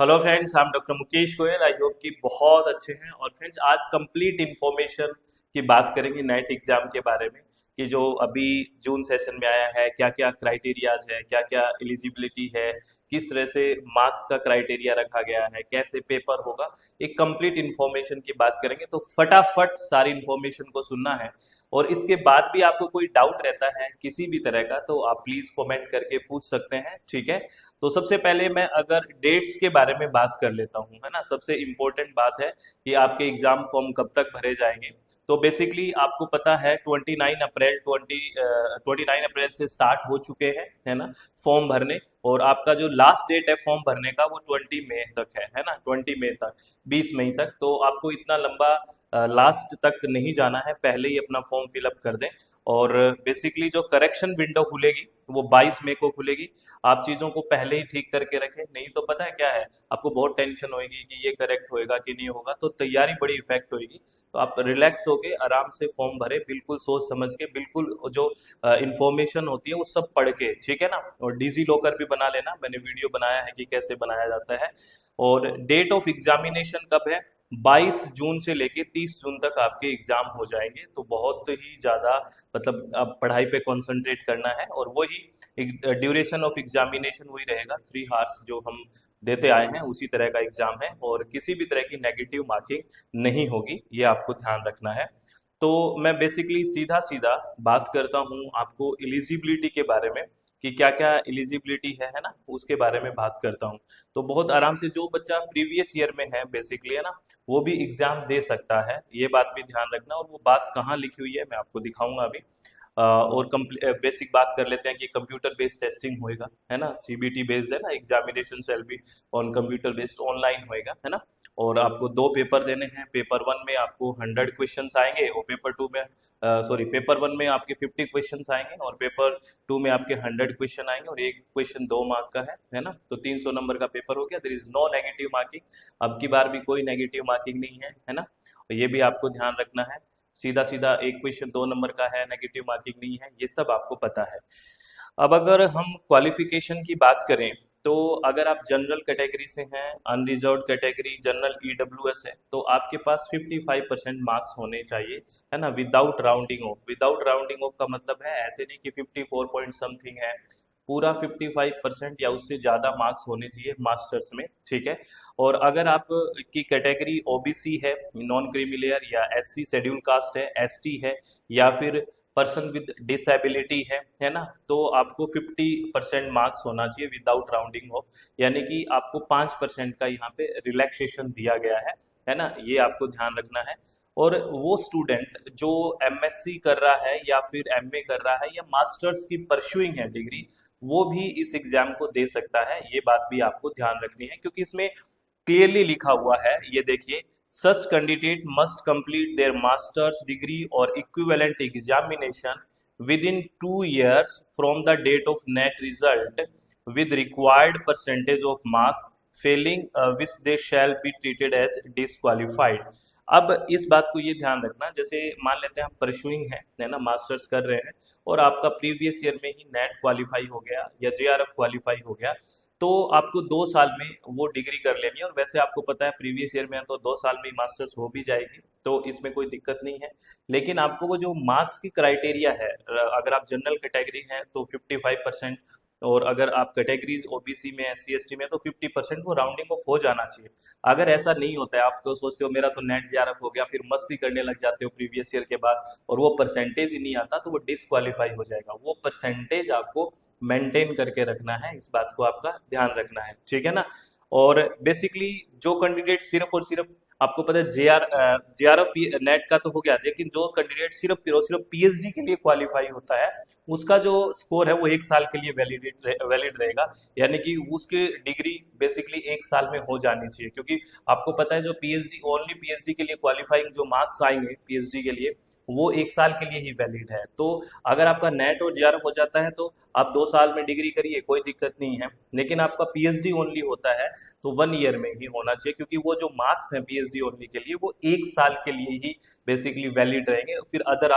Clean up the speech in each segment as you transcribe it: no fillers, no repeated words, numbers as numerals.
Hello friends, I'm doctor Mukesh Goyal. I hope कि बहुत अच्छे हैं। और फ्रेंड्स, आज कंप्लीट इंफॉर्मेशन की बात करेंगे नेट एग्जाम के बारे में कि जो अभी जून सेशन में आया है, क्या क्या क्राइटेरियाज है, क्या क्या एलिजिबिलिटी है, किस तरह से मार्क्स का क्राइटेरिया रखा गया है, कैसे पेपर होगा। एक कंप्लीट इंफॉर्मेशन की बात करेंगे, तो फटाफट सारी इंफॉर्मेशन को सुनना है। और इसके बाद भी आपको कोई डाउट रहता है किसी भी तरह का, तो आप प्लीज कमेंट करके पूछ सकते हैं, ठीक है। तो सबसे पहले मैं अगर डेट्स के बारे में बात कर लेता हूँ, है ना। सबसे इम्पोर्टेंट बात है कि आपके एग्जाम फॉर्म कब तक भरे जाएंगे। तो बेसिकली आपको पता है 29 अप्रैल से स्टार्ट हो चुके हैं, है ना, फॉर्म भरने। और आपका जो लास्ट डेट है फॉर्म भरने का वो 20 मई तक है ना, 20 मई तक, 20 मई तक। तो आपको इतना लंबा लास्ट तक नहीं जाना है, पहले ही अपना फॉर्म फिलअप कर दें। और बेसिकली जो करेक्शन विंडो खुलेगी वो 22 मई को खुलेगी। आप चीज़ों को पहले ही ठीक करके रखें, नहीं तो पता है क्या है, आपको बहुत टेंशन होगी कि ये करेक्ट होएगा कि नहीं होगा, तो तैयारी बड़ी इफेक्ट होगी। तो आप रिलैक्स होके आराम से फॉर्म भरे, बिल्कुल सोच समझ के, बिल्कुल जो इंफॉर्मेशन होती है वो सब पढ़ के, ठीक है ना। और डिजी लॉकर भी बना लेना, मैंने वीडियो बनाया है कि कैसे बनाया जाता है। और डेट ऑफ एग्जामिनेशन कब है? 22 जून से लेके 30 जून तक आपके एग्जाम हो जाएंगे। तो बहुत ही ज़्यादा, मतलब अब पढ़ाई पे कंसंट्रेट करना है। और वही ड्यूरेशन ऑफ एग्जामिनेशन वही रहेगा, 3 आवर्स जो हम देते आए हैं उसी तरह का एग्जाम है। और किसी भी तरह की नेगेटिव मार्किंग नहीं होगी, ये आपको ध्यान रखना है। तो मैं बेसिकली सीधा सीधा बात करता हूँ आपको एलिजिबिलिटी के बारे में कि क्या क्या एलिजिबिलिटी है ना, उसके बारे में बात करता हूँ। तो बहुत आराम से जो बच्चा प्रीवियस ईयर में है बेसिकली, है ना, वो भी एग्जाम दे सकता है, ये बात भी ध्यान रखना। और वो बात कहाँ लिखी हुई है मैं आपको दिखाऊंगा अभी। और बेसिक बात कर लेते हैं कि कंप्यूटर बेस्ड टेस्टिंग होएगा, है ना, सीबीटी बेस्ड है ना, examination shall be on computer based, online होएगा, है ना। और आपको 2 पेपर देने हैं। पेपर वन में आपको 100 क्वेश्चन आएंगे, और पेपर टू में सॉरी, पेपर वन में आपके 50 क्वेश्चन आएंगे, और पेपर टू में आपके 100 क्वेश्चन आएंगे, और एक क्वेश्चन 2 मार्क का है ना। तो 300 नंबर का पेपर हो गया। There is no negative marking, अब की बार भी कोई नेगेटिव मार्किंग नहीं है ना। तो ये भी आपको ध्यान रखना है। सीधा सीधा एक क्वेश्चन 2 नंबर का है, नेगेटिव मार्किंग नहीं है, ये सब आपको पता है। अब अगर हम क्वालिफिकेशन की बात करें, तो अगर आप जनरल कैटेगरी से हैं, अनरिजर्व्ड कैटेगरी, जनरल ईडब्ल्यूएस है, तो आपके पास 55% मार्क्स होने चाहिए, है ना, without rounding off. Without rounding off का मतलब है ऐसे नहीं कि 54 पॉइंट समथिंग है, पूरा 55% या उससे ज़्यादा मार्क्स होने चाहिए मास्टर्स में, ठीक है। और अगर आप की कैटेगरी ओबीसी है, नॉन क्रीमी लेयर, या एससी शेड्यूल कास्ट है, एसटी है, या फिर पर्सन विद डिसेबिलिटी है ना, तो आपको 50% मार्क्स होना चाहिए विदाउट राउंडिंग ऑफ। यानी कि आपको 5% का यहाँ पे रिलैक्सेशन दिया गया है ना, ये आपको ध्यान रखना है। और वो स्टूडेंट जो एमएससी कर रहा है, या फिर एमए कर रहा है, या मास्टर्स की परस्यूइंग है डिग्री, वो भी इस एग्जाम को दे सकता है। ये बात भी आपको ध्यान रखनी है, क्योंकि इसमें क्लियरली लिखा हुआ है, ये देखिए, such candidate must complete their master's degree or equivalent examination within 2 years from the date of NET result with required percentage of marks, failing which they shall be treated as disqualified। अब इस बात को ये ध्यान रखना, जैसे मान लेते हैं आप परसुइंग है ना, मास्टर्स कर रहे हैं, और आपका प्रीवियस ईयर में ही नेट क्वालिफाई हो गया या जेआरएफ क्वालिफाई हो गया, तो आपको 2 साल में वो डिग्री कर लेनी है। और वैसे आपको पता है प्रीवियस ईयर में है, तो 2 साल में ही मास्टर्स हो भी जाएगी, तो इसमें कोई दिक्कत नहीं है। लेकिन आपको वो जो मार्क्स की क्राइटेरिया है, अगर आप जनरल कैटेगरी हैं तो 55%, और अगर आप कैटेगरीज ओबीसी में, एससी एसटी में, तो 50% वो राउंडिंग ऑफ हो जाना चाहिए। अगर ऐसा नहीं होता है, आप तो सोचते हो मेरा तो नेट जेआरएफ हो गया, फिर मस्ती करने लग जाते हो प्रीवियस ईयर के बाद, और वो परसेंटेज ही नहीं आता, तो वो डिस्क्वालीफाई हो जाएगा। वो परसेंटेज आपको मेंटेन करके रखना है, इस बात को आपका ध्यान रखना है, ठीक है ना। और बेसिकली जो कैंडिडेट सिर्फ और सिर्फ, आपको पता है जेआरएफ नेट का तो हो गया, लेकिन जो कैंडिडेट सिर्फ और सिर्फ पीएचडी के लिए क्वालिफाई होता है, उसका जो स्कोर है वो 1 साल के लिए वैलिड रहेगा। यानी कि उसकी डिग्री बेसिकली 1 साल में हो जानी चाहिए, क्योंकि आपको पता है जो पीएचडी, ओनली पीएचडी के लिए क्वालिफाइंग जो मार्क्स आएंगे पीएचडी के लिए, वो 1 साल के लिए ही वैलिड है। तो अगर आपका नेट और जेआरएफ हो जाता है, तो आप 2 साल में डिग्री करिए, कोई दिक्कत नहीं है। लेकिन आपका पीएचडी ओनली होता है, तो 1 ईयर में ही होना चाहिए, क्योंकि वो जो मार्क्स हैं पीएचडी ओनली के लिए, वो 1 साल के लिए ही बेसिकली वैलिड रहेंगे, फिर अदर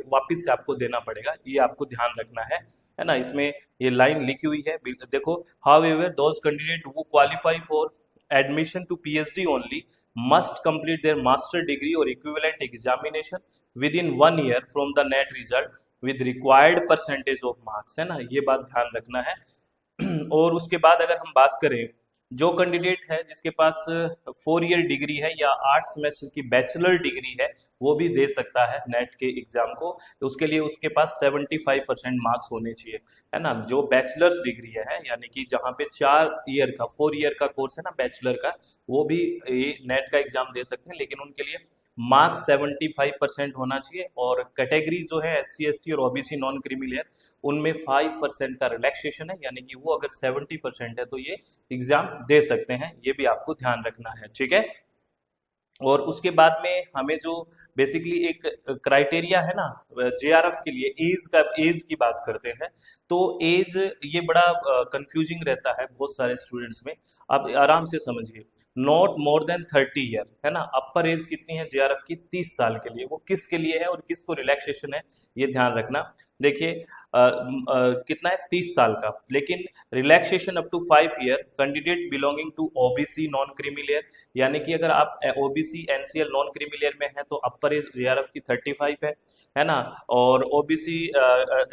वापिस से आपको देना पड़ेगा, ये आपको ध्यान रखना है ना। इसमें ये लाइन लिखी हुई है, देखो, हाउ एवर दोज कैंडिडेट वो qualify for admission to PhD only must complete their master degree or equivalent examination within 1 year from the NET result with required percentage of marks, है ना, ये बात ध्यान रखना है। और उसके बाद अगर हम बात करें, जो कैंडिडेट है जिसके पास 4 ईयर डिग्री है या 8 सेमेस्टर की बैचलर डिग्री है, वो भी दे सकता है नेट के एग्जाम को। तो उसके लिए उसके पास 75% मार्क्स होने चाहिए, है ना। जो बैचलर्स डिग्री है, यानी कि जहाँ पे 4 ईयर का 4 ईयर का कोर्स है ना बैचलर का, वो भी ये नेट का एग्जाम दे सकते हैं, लेकिन उनके लिए मार्क्स 75% होना चाहिए। और कैटेगरी जो है SC ST और OBC नॉन क्रीमी लेयर, उनमें 5% का रिलैक्सेशन है, यानी कि वो अगर 70% है तो ये एग्जाम दे सकते हैं, ये भी आपको ध्यान रखना है, ठीक है। और उसके बाद में हमें जो बेसिकली एक क्राइटेरिया है ना JRF के लिए, एज की बात करते हैं। तो एज ये बड़ा कंफ्यूजिंग रहता है बहुत सारे स्टूडेंट्स में। आप आराम से समझिए, नॉट मोर देन 30 ईयर, है ना। अपर एज कितनी है JRF की? 30 साल के लिए। वो किसके लिए है और किसको रिलैक्सेशन है, ये ध्यान रखना। देखिए कितना है? 30 साल का, लेकिन relaxation up to 5 year candidate belonging to OBC non creamy layer, यानी कि अगर आप OBC NCL non creamy layer में है तो अपर एज JRF की 35 है ना। और OBC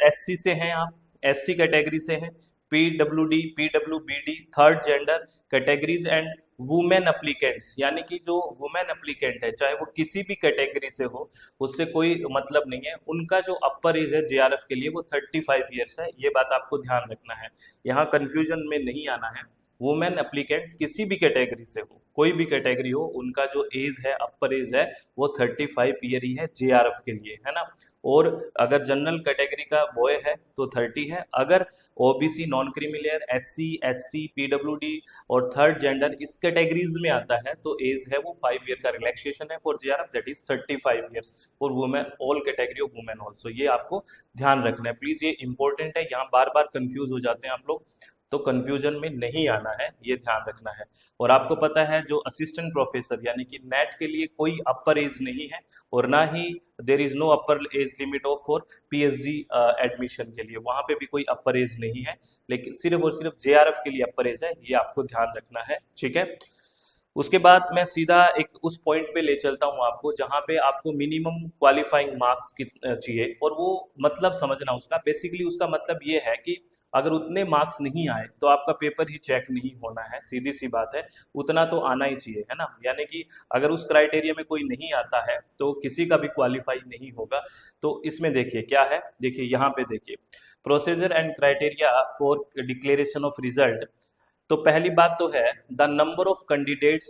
SC से हैं आप, ST कैटेगरी से हैं, PWD PWBD third gender categories and women applicants, यानी कि जो वुमेन अप्लीकेंट है चाहे वो किसी भी कैटेगरी से हो, उससे कोई मतलब नहीं है, उनका जो अपर एज है JRF के लिए वो 35 ईयर्स है। ये बात आपको ध्यान रखना है, यहाँ कंफ्यूजन में नहीं आना है। वुमेन अप्लीकेंट्स किसी भी कैटेगरी से हो, कोई भी कैटेगरी हो, उनका जो एज है, अपर एज है, वो 35 ईयर ही है JRF के लिए, है ना। और अगर जनरल कैटेगरी का बॉय है तो 30 है। अगर OBC non creamy layer, SC ST PWD और थर्ड जेंडर इस कैटेगरीज में आता है तो एज है वो 5 ईयर का रिलैक्सेशन है for JRF, that is 35 years for women, all category of women also. ये आपको ध्यान रखना है प्लीज, ये इंपॉर्टेंट है, यहाँ बार बार कंफ्यूज हो जाते हैं आप लोग, तो कंफ्यूजन में नहीं आना है, ये ध्यान रखना है। और आपको पता है जो असिस्टेंट प्रोफेसर यानी कि नेट के लिए कोई अपर एज नहीं है, और ना ही there is no upper age limit of for PhD admission के लिए, वहां पे भी कोई अपर एज नहीं है, लेकिन सिर्फ और सिर्फ JRF के लिए अपर एज है, ये आपको ध्यान रखना है, ठीक है। उसके बाद मैं सीधा एक उस पॉइंट पे ले चलता हूँ आपको जहाँ पे आपको मिनिमम क्वालिफाइंग मार्क्स चाहिए, और वो मतलब समझना उसका। बेसिकली उसका मतलब ये है कि अगर उतने मार्क्स नहीं आए तो आपका पेपर ही चेक नहीं होना है, सीधी सी बात है, उतना तो आना ही चाहिए, है ना। यानी कि अगर उस क्राइटेरिया में कोई नहीं आता है तो किसी का भी क्वालिफाई नहीं होगा। तो इसमें देखिए क्या है, देखिए यहाँ पे देखिए, procedure and criteria for declaration of result. तो पहली बात तो है, the number of candidates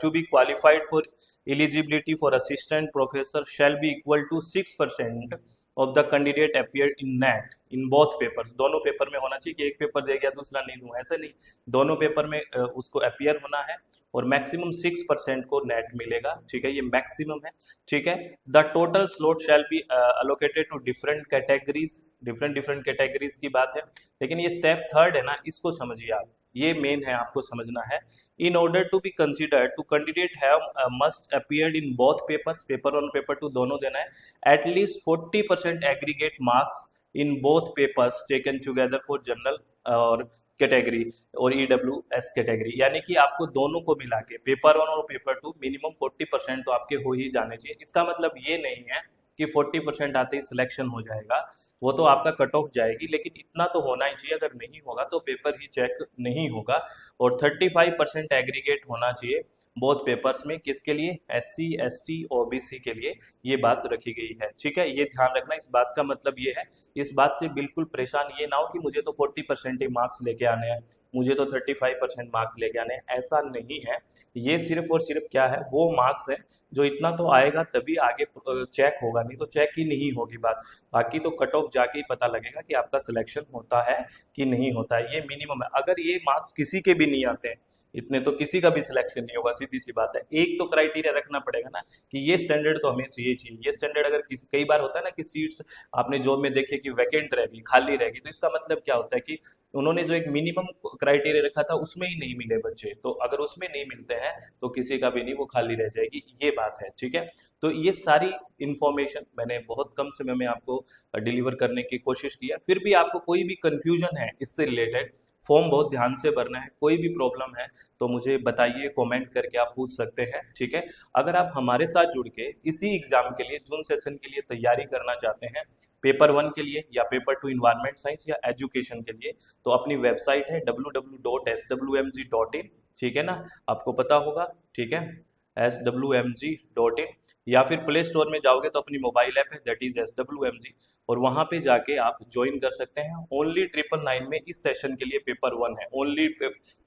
to be qualified for eligibility for assistant professor shall be equal to 6% of the candidate appear in NET in both papers. दोनों paper में होना चाहिए कि एक पेपर दे गया दूसरा नहीं दूं, ऐसे नहीं, दोनों पेपर में उसको अपीयर होना है, और मैक्सिमम 6% को नेट मिलेगा, ठीक है, ये मैक्सिमम है, ठीक है। The total slot shall be allocated to different categories, different categories की बात है, लेकिन ये स्टेप थर्ड है ना, इसको समझिए आप, ये मेन है, आपको समझना है। In order to be considered to candidate have must appeared in both papers, paper 1 paper 2 दोनों देना है, at least 40% aggregate marks in both papers taken together for general और कैटेगरी और EWS कैटेगरी, यानी कि आपको दोनों को मिला के पेपर 1 और पेपर 2 मिनिमम 40% तो आपके हो ही जाने चाहिए। इसका मतलब ये नहीं है कि 40% आते ही सिलेक्शन हो जाएगा, वो तो आपका कट ऑफ जाएगी, लेकिन इतना तो होना ही चाहिए, अगर नहीं होगा तो पेपर ही चेक नहीं होगा। और 35% एग्रीगेट होना चाहिए बोथ पेपर्स में, किसके लिए? SC ST OBC के लिए ये बात रखी गई है, ठीक है, ये ध्यान रखना। इस बात का मतलब ये है, इस बात से बिल्कुल परेशान ये ना हो कि मुझे तो 40% ही मार्क्स लेके आने हैं, मुझे तो 35% मार्क्स लेके आने हैं, ऐसा नहीं है। ये सिर्फ और सिर्फ क्या है, वो मार्क्स है जो इतना तो आएगा तभी आगे चेक होगा, नहीं तो चेक ही नहीं होगी बात। बाकी तो कट ऑफ जाके ही पता लगेगा कि आपका सिलेक्शन होता है कि नहीं होता है, ये मिनिमम है। अगर ये मार्क्स किसी के भी नहीं आते हैं इतने, तो किसी का भी सिलेक्शन नहीं होगा, सीधी सी बात है। एक तो क्राइटेरिया रखना पड़ेगा ना कि ये स्टैंडर्ड तो हमें चाहिए। ये स्टैंडर्ड अगर किसी, कई बार होता है ना कि सीट्स आपने जॉब में देखे कि वैकेंट रहेगी, खाली रहेगी, तो इसका मतलब क्या होता है कि उन्होंने जो एक मिनिमम क्राइटेरिया रखा था उसमें ही नहीं मिले बच्चे, तो अगर उसमें नहीं मिलते हैं तो किसी का भी नहीं, वो खाली रह जाएगी, ये बात है, ठीक है। तो ये सारी इंफॉर्मेशन मैंने बहुत कम समय में आपको डिलीवर करने की कोशिश किया। फिर भी आपको कोई भी कंफ्यूजन है इससे रिलेटेड फॉर्म बहुत ध्यान से भरना है। कोई भी प्रॉब्लम है तो मुझे बताइए, कमेंट करके आप पूछ सकते हैं, ठीक है। अगर आप हमारे साथ जुड़ के इसी एग्जाम के लिए, जून सेशन के लिए तैयारी करना चाहते हैं, पेपर 1 के लिए या पेपर 2 इन्वायरमेंट साइंस या एजुकेशन के लिए, तो अपनी वेबसाइट है www.swmg.in, ठीक है ना, आपको पता होगा, ठीक है, swmg.in, या फिर प्ले स्टोर में जाओगे तो अपनी मोबाइल ऐप है दैट इज swmg, और वहां पे जाके आप ज्वाइन कर सकते हैं। ओनली 999 में इस सेशन के लिए पेपर 1 है, ओनली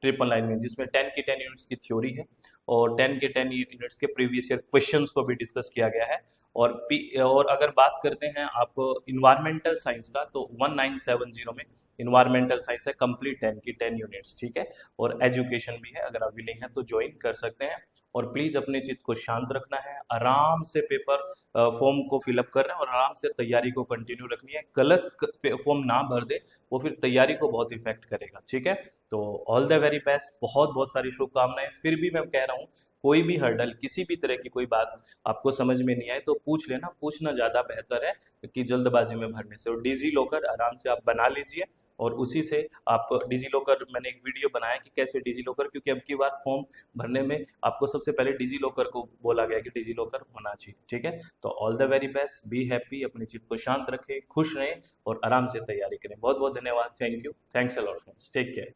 999 में, जिसमें 10 की 10 यूनिट्स की थ्योरी है और 10 के 10 यूनिट्स के प्रीवियस ईयर क्वेश्चंस को भी डिस्कस किया गया है। और अगर बात करते हैं आप इन्वायरमेंटल साइंस का, तो 1970 में इन्वायरमेंटल साइंस है कंप्लीट 10 की 10 यूनिट्स, ठीक है, और एजुकेशन भी है। अगर आप विलिंग हैं तो ज्वाइन कर सकते हैं। और प्लीज अपने चित्त को शांत रखना है, आराम से पेपर फॉर्म को फिलअप कर रहे हैं और आराम से तैयारी को कंटिन्यू रखनी है। गलत फॉर्म ना भर दे, वो फिर तैयारी को बहुत इफेक्ट करेगा, ठीक है। तो ऑल द वेरी बेस्ट, बहुत बहुत सारी शुभकामनाएं। फिर भी मैं कह रहा हूँ, कोई भी हर्डल, किसी भी तरह की कोई बात आपको समझ में नहीं आए तो पूछ लेना, पूछना ज़्यादा बेहतर है कि जल्दबाजी में भरने से। और डिजी लॉकर आराम से आप बना लीजिए, और उसी से आप डिजी लॉकर, मैंने एक वीडियो बनाया कि कैसे डिजी लॉकर, क्योंकि अब की बार फॉर्म भरने में आपको सबसे पहले डिजी लॉकर को बोला गया कि डिजी लॉकर होना चाहिए, ठीक है। तो all the very best, be happy, अपनी चित्त को शांत रखें, खुश रहें और आराम से तैयारी करें। बहुत बहुत धन्यवाद, thank you, thanks a lot friends, take care.